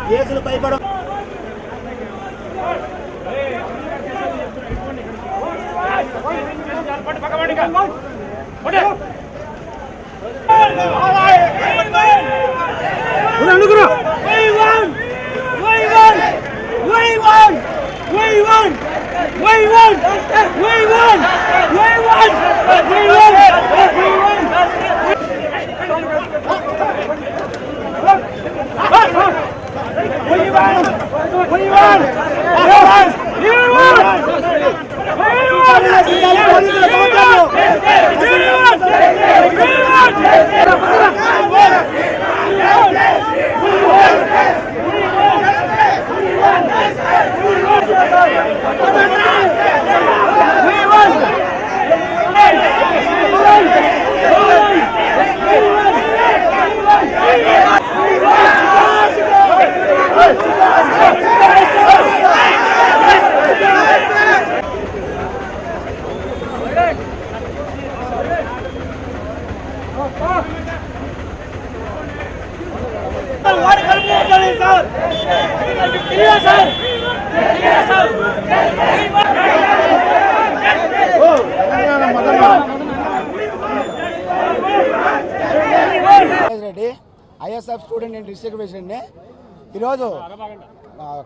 కేసులు భయపడ ISF student and district ప్రెసిడెంట్ని ఈరోజు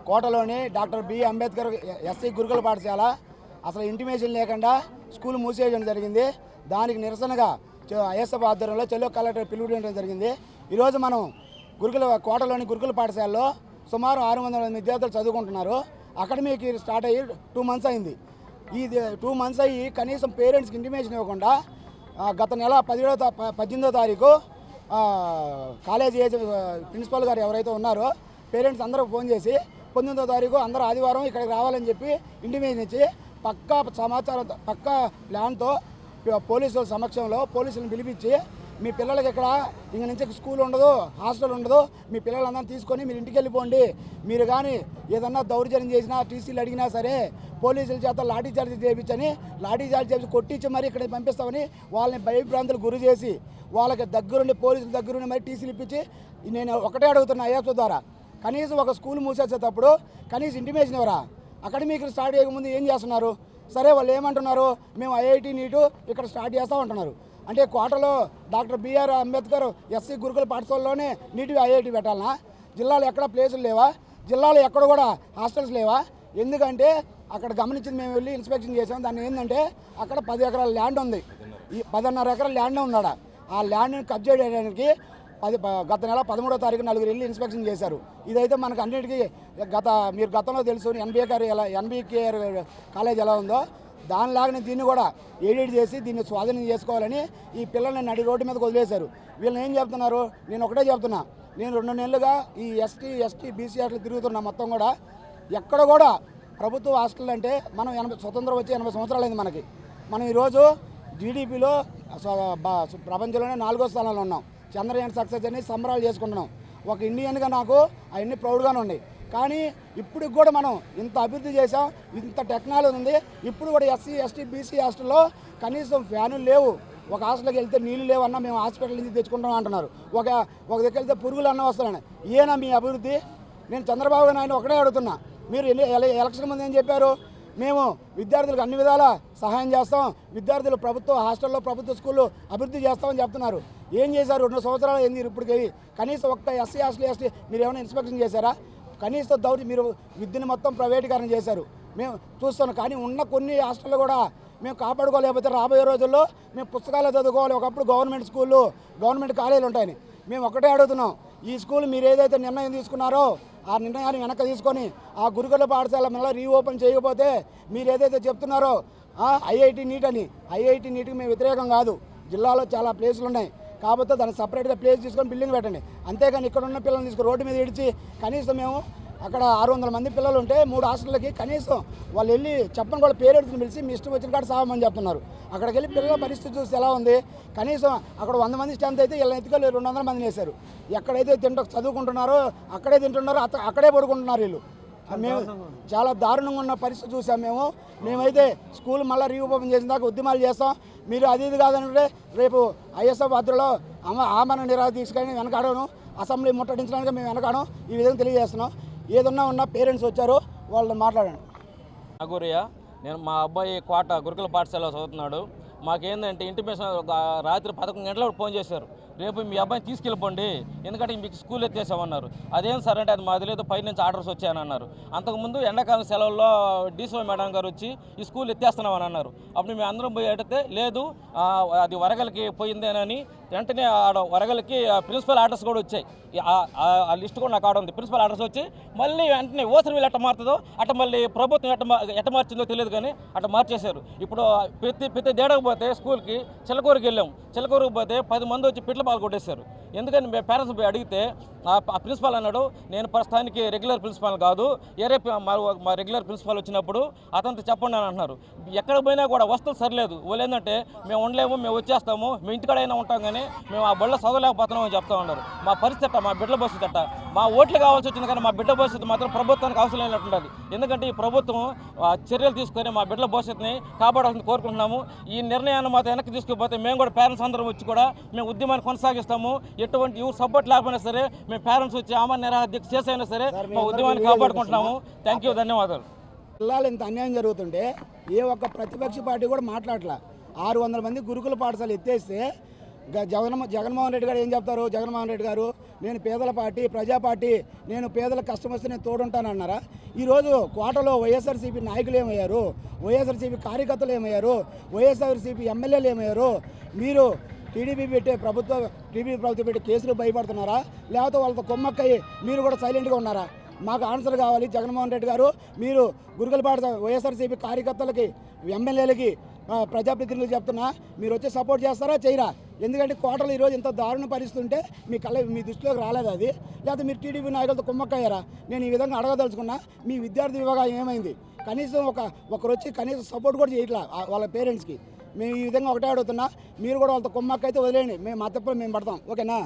కోటలోని డాక్టర్ బి అంబేద్కర్ ఎస్సీ గురుకుల పాఠశాల అసలు ఇంటిమేషన్ లేకుండా స్కూల్ మూసేయడం జరిగింది. దానికి నిరసనగా ఐఎస్ఎఫ్ ఆధ్వర్యంలో చెల్లో కలెక్టర్ పిలువడం జరిగింది. ఈరోజు మనం కోటలోని గురుకుల పాఠశాలలో సుమారు 600 విద్యార్థులు చదువుకుంటున్నారు. అకాడమిక్ ఇయర్ స్టార్ట్ అయ్యి 2 months అయింది. ఈ 2 months అయ్యి కనీసం పేరెంట్స్కి ఇంటిమేషన్ ఇవ్వకుండా గత నెల 18వ తారీఖు కాలేజీ ఏజ్ ప్రిన్సిపల్ గారు ఎవరైతే ఉన్నారో పేరెంట్స్ అందరూ ఫోన్ చేసి 19వ తారీఖు అందరూ ఆదివారం ఇక్కడికి రావాలని చెప్పి ఇంటిమేషన్ ఇచ్చి పక్కా సమాచారం పక్కా ప్లాన్తో పోలీసుల సమక్షంలో పోలీసులను పిలిపించి మీ పిల్లలకి ఇక్కడ ఇంక నుంచి స్కూల్ ఉండదు, హాస్టల్ ఉండదు, మీ పిల్లలందరినీ తీసుకొని మీరు ఇంటికి వెళ్ళిపోండి, మీరు కానీ ఏదన్నా దౌర్జన్యం చేసినా టీసీలు అడిగినా సరే పోలీసుల చేత లాఠీ చార్జ్ చేయించని చేసి కొట్టించి మరి ఇక్కడ పంపిస్తామని వాళ్ళని భయభ్రాంతులు గురి చేసి వాళ్ళకి దగ్గరుండి పోలీసుల దగ్గరుండి మరి టీసీలు ఇప్పించి నేను ఒకటే అడుగుతున్నా ఐఎఫ్ ద్వారా కనీసం ఒక స్కూల్ మూసేసేటప్పుడు కనీసం ఇంటిమేషన్ ఎవరా అకాడమిక్ స్టార్ట్ చేయకముందు ఏం చేస్తున్నారు? సరే వాళ్ళు ఏమంటున్నారు, మేము ఐఐటి నీటు ఇక్కడ స్టార్ట్ చేస్తామంటున్నారు. అంటే కోటలో డాక్టర్ బిఆర్ అంబేద్కర్ ఎస్సీ గురుకుల పాఠశాలలోనే నీటి ఐఐటి పెట్టాలనా? జిల్లాలో ఎక్కడ ప్లేసులు లేవా? జిల్లాలో ఎక్కడ కూడా హాస్టల్స్ లేవా? ఎందుకంటే అక్కడ గమనించింది, మేము వెళ్ళి ఇన్స్పెక్షన్ చేసాం. దాన్ని ఏంటంటే అక్కడ 10 ఎకరాల ల్యాండ్ ఉంది, ఈ 10.5 ఎకరాల ల్యాండ్ ఉందాడ. ఆ ల్యాండ్ని కబ్జా చేయడానికి గత నెల 13వ తారీఖు 4 వెళ్ళి ఇన్స్పెక్షన్ చేశారు. ఇదైతే మనకు అన్నిటికీ మీరు గతంలో తెలుసు ఎన్బికేఆర్ కాలేజ్ ఎలా ఉందో దానిలాగానే దీన్ని కూడా ఎడిట్ చేసి దీన్ని స్వాధీనం చేసుకోవాలని ఈ పిల్లల్ని నడి రోడ్డు మీదకి వదిలేశారు. వీళ్ళని ఏం చెప్తున్నారు, నేను ఒకటే చెప్తున్నా, నేను 2 నెలలుగా ఈ ఎస్టీ బీసీ హాస్టల్ తిరుగుతున్నా. మొత్తం కూడా ఎక్కడ కూడా ప్రభుత్వ హాస్టల్ అంటే మనం స్వతంత్రం వచ్చి 80 సంవత్సరాలు అయింది మనకి. మనం ఈరోజు జీడిపిలో ప్రపంచంలోనే 4వ స్థానంలో ఉన్నాం. చంద్రయాన్ సక్సెస్ అని సంబరాలు చేసుకుంటున్నాం. ఒక ఇండియన్గా నాకు అవన్నీ ప్రౌడ్గానే ఉన్నాయి. కానీ ఇప్పుడు కూడా మనం ఇంత అభివృద్ధి చేసాం, ఇంత టెక్నాలజీ ఉంది. ఇప్పుడు కూడా ఎస్టీ బీసీ హాస్టల్లో కనీసం ఫ్యానులు లేవు. ఒక హాస్టల్కి వెళ్తే నీళ్ళు లేవన్నా మేము హాస్పిటల్ నుంచి తెచ్చుకుంటాం అంటున్నారు. ఒక దగ్గరికి వెళ్తే పురుగులు అన్న వస్తాయని. ఏనా మీ అభివృద్ధి? నేను చంద్రబాబు నాయుడు ఒకటే అడుగుతున్నా, మీరు ఎలక్షన్ ముందు ఏం చెప్పారు? మేము విద్యార్థులకు అన్ని విధాల సహాయం చేస్తాం, విద్యార్థులు ప్రభుత్వ హాస్టల్లో ప్రభుత్వ స్కూళ్ళు అభివృద్ధి చేస్తామని చెప్తున్నారు. ఏం చేశారు? 2 సంవత్సరాలు అయింది ఇప్పటికి. కనీసం ఒక్క ఎస్సీ మీరు ఏమైనా ఇన్స్పెక్షన్ చేశారా? కనీసం మీరు విద్యను మొత్తం ప్రైవేటీకరణ చేశారు, మేము చూస్తాను. కానీ ఉన్న కొన్ని హాస్టల్లో కూడా మేము కాపాడుకోలేకపోతే రాబోయే రోజుల్లో మేము పుస్తకాలు చదువుకోవాలి. ఒకప్పుడు గవర్నమెంట్ స్కూళ్ళు, గవర్నమెంట్ కాలేజీలు ఉంటాయని. మేము ఒకటే అడుగుతున్నాం, ఈ స్కూల్ మీరు ఏదైతే నిర్ణయం తీసుకున్నారో ఆ నిర్ణయాన్ని వెనక్కి తీసుకొని ఆ గురుకుల పాఠశాల మళ్ళీ రీఓపెన్ చేయకపోతే మీరు ఏదైతే చెప్తున్నారో ఐఐటి నీట్కి మేము వ్యతిరేకం కాదు. జిల్లాలో చాలా ప్లేసులు ఉన్నాయి, కాకపోతే దానికి సపరేట్గా ప్లేస్ తీసుకొని బిల్డింగ్ పెట్టండి. అంతేగాని ఇక్కడ ఉన్న పిల్లల్ని తీసుకొని రోడ్డు మీద ఇడిచి కనీసం మేము అక్కడ 600 మంది పిల్లలు ఉంటే 3 హాస్టళ్ళకి కనీసం వాళ్ళు వెళ్ళి చెప్పని వాళ్ళ పేరెంట్స్ని పిలిచి మీ ఇష్టం వచ్చిన కాడ సాగమని చెప్తున్నారు. అక్కడికి వెళ్ళి పిల్లల పరిస్థితి చూస్తే ఎలా ఉంది? కనీసం అక్కడ 100 మంది స్ట్రెంత్ అయితే వీళ్ళని ఎత్తుకెళ్ళి 200 మందిని వేశారు. ఎక్కడైతే చదువుకుంటున్నారో అక్కడే తింటున్నారో అక్కడే పడుకుంటున్నారు వీళ్ళు. మేము చాలా దారుణంగా ఉన్న పరిస్థితి చూసాం. మేమైతే స్కూల్ మళ్ళీ రీఓపెన్ చేసిన దాకా ఉద్యమాలు చేస్తాం. మీరు అది ఇది కాదంటే రేపు ఐఎస్ఎఫ్ భద్రలో ఆమరణ నిరాహార తీసుకొని వెనకాడను, అసెంబ్లీ ముట్టడించడానికి మేము వెనకాడం. ఈ విధంగా తెలియజేస్తున్నాం. ఏదన్నా ఉన్న పేరెంట్స్ వచ్చారు, వాళ్ళని మాట్లాడండి. నాగూరియా, నేను మా అబ్బాయి కోట గురుకుల పాఠశాలలో చదువుతున్నాడు. మాకేందంటే ఇంటిమేషన్ రాత్రి 11 గంటలకు ఫోన్ చేశారు, రేపు మీ అబ్బాయిని తీసుకెళ్ళిపోండి ఎందుకంటే మీకు స్కూల్ ఎత్తేసామన్నారు. అదేం సార్ అంటే అది మాది లేదు, పై నుంచి ఆర్డర్స్ వచ్చాయని అన్నారు. అంతకుముందు ఎండాకాలం సెలవుల్లో డీసీఓ మేడం గారు వచ్చి ఈ స్కూల్ ఎత్తేస్తున్నామని అన్నారు. అప్పుడు మేము అందరం పోయి అడిగితే లేదు అది వరగలకి పోయిందేనని వెంటనే ఆడ వరగలకి ప్రిన్సిపల్ ఆర్డర్స్ కూడా వచ్చాయి. ఆ లిస్ట్ కూడా నాకు ఆడ ఉంది. ప్రిన్సిపల్ ఆర్డర్స్ వచ్చి మళ్ళీ వెంటనే ఓసరి వీళ్ళు ఎట్ట మారుతుందో అట్ట మళ్ళీ ప్రభుత్వం ఎట్ట మార్చిందో తెలియదు కానీ అట్ట మార్చేశారు. ఇప్పుడు ప్రతి దేడకు పోతే స్కూల్కి చిలకూరుకి వెళ్ళాము. చిలకూరుకి పోతే 10 మంది వచ్చి పిట్ల పాలు కొట్టేశారు. ఎందుకని పేరెంట్స్ పోయి అడిగితే ఆ ప్రిన్సిపాల్ అన్నాడు, నేను ప్రస్తుతానికి రెగ్యులర్ ప్రిన్సిపాల్ కాదు, ఏరే మా రెగ్యులర్ ప్రిన్సిపాల్ వచ్చినప్పుడు అతనితో చెప్పండి అని అంటున్నారు. ఎక్కడ పోయినా కూడా వస్తువులు సరిలేదు. వాళ్ళు ఏంటంటే మేము ఉండలేము, మేము వచ్చేస్తాము, మేము ఇంటికాడైనా ఉంటాం కానీ మేము ఆ బళ్ళ చదవలేకపోతున్నాం అని చెప్తా ఉన్నారు. మా పరిస్థితి మా బిడ్డల పరిస్థితి అట్ట. మా ఓట్లు కావాల్సి వచ్చింది కానీ మా బిడ్డ భవిష్యత్తు మాత్రం ప్రభుత్వానికి అవసరం లేనట్టుంటుంది. ఎందుకంటే ఈ ప్రభుత్వం చర్యలు తీసుకొని మా బిడ్డల భవిష్యత్తుని కాపాడాలని కోరుకుంటున్నాము. ఈ నిర్ణయాన్ని మాత్రం వెనక్కి తీసుకుపోతే మేము కూడా పేరెంట్స్ అందరం వచ్చి కూడా మేము ఉద్యమాన్ని కొనసాగిస్తాము. ఎటువంటి ఎవరు సపోర్ట్ లేకపోయినా సరే మేము పేరెంట్స్ వచ్చి ఆమరణ నిరాహార దీక్ష చేసైనా సరే మా ఉద్యమాన్ని కాపాడుకుంటున్నాము. థ్యాంక్ యూ, ధన్యవాదాలు. పిల్లలు ఇంత అన్యాయం జరుగుతుంటే ఏ ఒక్క ప్రతిపక్ష పార్టీ కూడా మాట్లాడలే. 600 మంది గురుకుల పాఠశాల ఎత్తేస్తే జగన్మోహన్ రెడ్డి గారు ఏం చెప్తారు? జగన్మోహన్ రెడ్డి గారు నేను పేదల పార్టీ, ప్రజా పార్టీ, నేను పేదల కష్టం వస్తే నేను తోడుంటానన్నారా? ఈరోజు కోటలో వైఎస్ఆర్సీపీ నాయకులు ఏమయ్యారు? వైఎస్ఆర్సీపీ కార్యకర్తలు ఏమయ్యారు? వైఎస్ఆర్సీపీ ఎమ్మెల్యేలు ఏమయ్యారు? మీరు టీడీపీ పెట్టే కేసులు భయపడుతున్నారా? లేకపోతే వాళ్ళతో కొమ్మక్కయ్యి మీరు కూడా సైలెంట్గా ఉన్నారా? మాకు ఆన్సర్ కావాలి. జగన్మోహన్ రెడ్డి గారు మీరు గురుకుల పాఠశాల వైఎస్ఆర్సీపీ కార్యకర్తలకి, ఎమ్మెల్యేలకి, ప్రజాప్రతినిధులు చెప్తున్నా, మీరు వచ్చి సపోర్ట్ చేస్తారా చేయరా? ఎందుకంటే కోటలు ఈరోజు ఇంత దారుణ పరిస్థితి ఉంటే మీ దృష్టిలోకి రాలేదు అది, లేకపోతే మీరు టీడీపీ నాయకులతో కుమ్మక్కయ్యారా? నేను ఈ విధంగా అడగదలుచుకున్నా. మీ విద్యార్థి విభాగం ఏమైంది? కనీసం ఒకరు వచ్చి కనీసం సపోర్ట్ కూడా చేయట్లా వాళ్ళ పేరెంట్స్కి. మేము ఈ విధంగా ఒకటే అడుగుతున్నా, మీరు కూడా వాళ్ళతో కుమ్మక్కైతే వదిలేయండి, మా తప్పులు మేము పడతాం. ఓకేనా?